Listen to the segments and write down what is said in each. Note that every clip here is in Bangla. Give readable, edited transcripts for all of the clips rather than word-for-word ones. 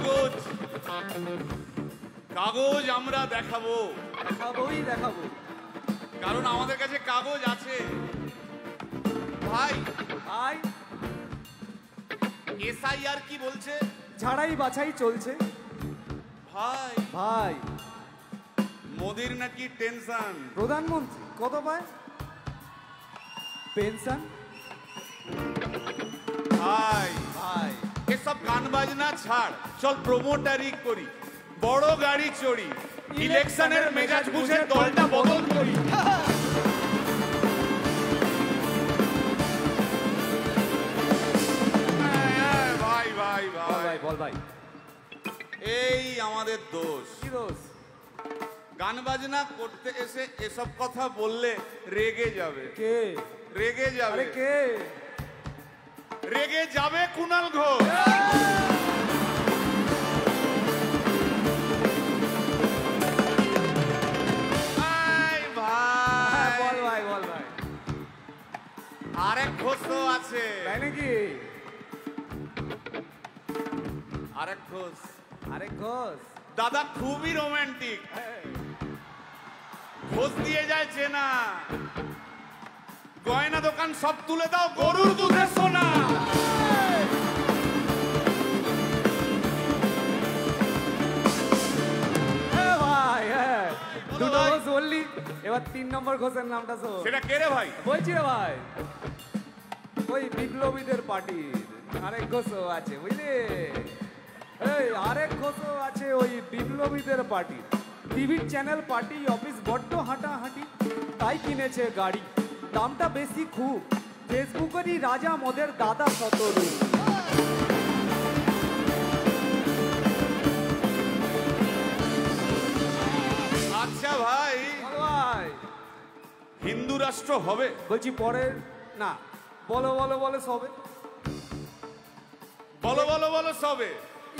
কাগজ কাগজ আমরা দেখাবো, দেখাবো, কারণ আমাদের কাছে কাগজ আছে। ভাই ভাই এসআইআর কি বলছে? ঝাড়াই বাছাই চলছে। ভাই ভাই মোদির নাকি টেনশন। প্রধানমন্ত্রী কত পায় পেনশন? ভাই ভাই এসব গান বাজনা ছাড়, চল প্রমোটারি করি, বড় গাড়ি চড়ি, ইলেকশনের মেজাজ বুঝে দলটা বদল করি। ভাই ভাই ভাই বল ভাই, এই আমাদের দোষ। কি দোষ? গান বাজনা করতে এসে এসব কথা বললে রেগে যাবে। কে রেগে যাবে? কে রেগে যাবে? কুণাল ঘোষ। বল ভাই, বল ভাই। আরেক ঘোষ তো আছে। তাই নাকি? আরেক ঘোষ, আরেক ঘোষ দাদা খুবই রোমান্টিক। ঘোষ দিয়ে যায় চেনা, গয়না দোকান সব তুলে দাও, গরুর দুধের সোনা। ভাই দুটো ঘোষ বললি, এবার 3 নম্বর ঘোষের নামটা শোন। সেটা কে রে ভাই? বলছি রে ভাই, ওই বিপ্লবীদের পার্টির আরেক ঘোষও আছে, বুঝলি? এই আরেক ঘোষও আছে ওই বিপ্লবীদের পার্টির। টিভির চ্যানেল, পার্টি অফিস বড্ড হাঁটাহাঁটি, তাই কিনেছে গাড়ি, দামটা বেশি খুব, ফেসবুকেরই রাজা মদের দাদা শতরূপ। আচ্ছা ভাই, ভাই হিন্দু রাষ্ট্র হবে? বলছি পরে না, বলো বলো বলো সবে, বলো বলো বলো সবে।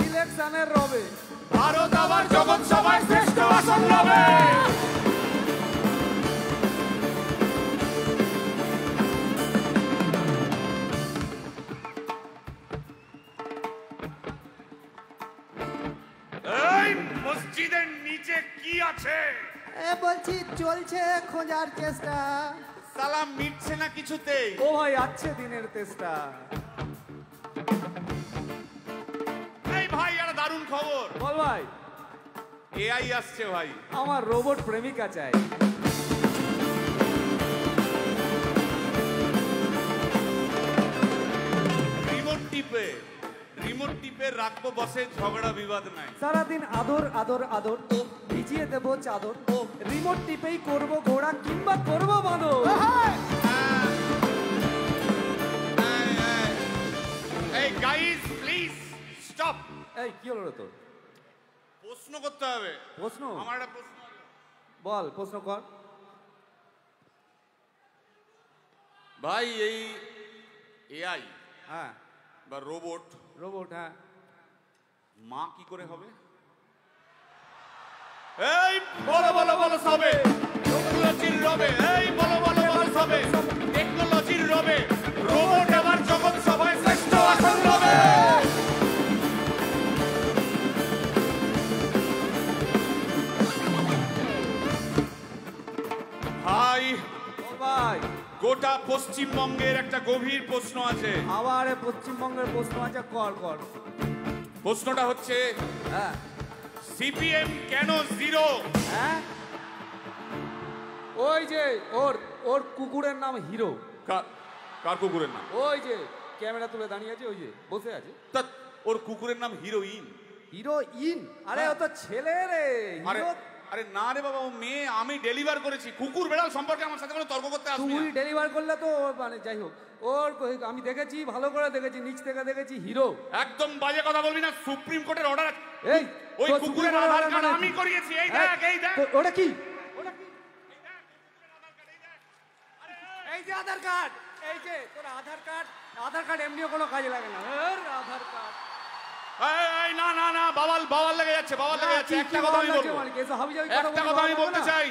ইলেকশনের রবে ভারত আবার জগৎ সভায় শ্রেষ্ঠ আসন রবে। এই মসজিদের নিচে কি আছে? বলছি চলছে খোঁজার চেষ্টা। সালাম মিটছে না কিছুতেই। ও ভাই আছে দিনের চেষ্টা। এই ভাই একটা দারুণ খবর। বল ভাই। এআই আসছে ভাই। আমার রোবট প্রেমিকা চাই। রিমোট টিপে রাখবো বসে, ঝগড়া বিবাদ নাই। সারাদিন আদর আদর আদর, ভিজিয়ে দেবো চাদর, রিমোট টিপেই করবো ঘোড়া কিংবা করবো বাঁদর। এই গাইস প্লিজ স্টপ। এই কি হলো রে তোর? প্রশ্ন করতে হবে। প্রশ্ন? আমার একটা প্রশ্ন। বল প্রশ্ন কর ভাই। এই এআই হ্যাঁ বা রোবট, হ্যাঁ, মা কি করে হবে? এই বলো বলো বলো সবে, টেকনোলজির রবে। এই বলো বলো বলো সবে, টেকনোলজির রবে, রোবট আবার জগৎ সভায় শ্রেষ্ঠ আসন রবে। ভাই ভাই গোটা পশ্চিমবঙ্গের একটা গভীর প্রশ্ন আছে। আবার পশ্চিমবঙ্গের প্রশ্ন আছে, কর কর। প্রশ্নটা হচ্ছে, হ্যাঁ সিপিএম কেন জিরো? হ্যাঁ, ওই যে ওর কুকুরের নাম হিরো। কার কুকুরের নাম? ওই যে ক্যামেরা তুলে দাঁড়িয়ে আছে, ওই যে বসে আছে। তা ওর কুকুরের নাম হিরোইন। হিরোইন? আরে ও তো ছেলে রে। আরে না রে বাবা, ও মেয়ে। আমি ডেলিভার করেছি। কুকুর বেড়াল সম্পর্কে আমার সাথে কোনো তর্ক করতে আসবি না। তুই ডেলিভার করলে তো মানে যাই হোক, আমি দেখেছি, ভালো করে দেখেছি, নিচ থেকে দেখেছি, হিরো। একদম বাজে কথা বলবি না। সুপ্রিম কোর্টের অর্ডার আছে। এই ওই কুকুরের আধার কার্ড আমি করিয়েছি। এই দেখ, এই দেখ। ওটা কি? এই যে আধার কার্ড, এই যে তোর আধার কার্ড এমনিও কোনো কাজে লাগে না। আধার কার্ড। এই না না না, বাওয়াল লেগে যাচ্ছে, একটা কথা আমি বলবো, একটা কথা আমি বলতে চাই।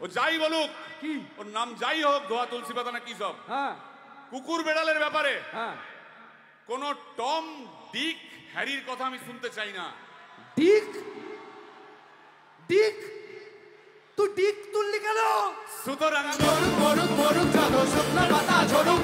ও যাই বলুক, কি ওর নাম যাই হোক, ধোয়া তুলসী পাতা না কি সব, হ্যাঁ, কুকুর বেড়ালের ব্যাপারে হ্যাঁ, কোন টম ডিক হ্যারির কথা আমি শুনতে চাই না। ডিক ডিক তুই ডিক তুললি কেন? সুতরাং মরুক মরুক মরুক যত শুকনো পাতা ঝরুক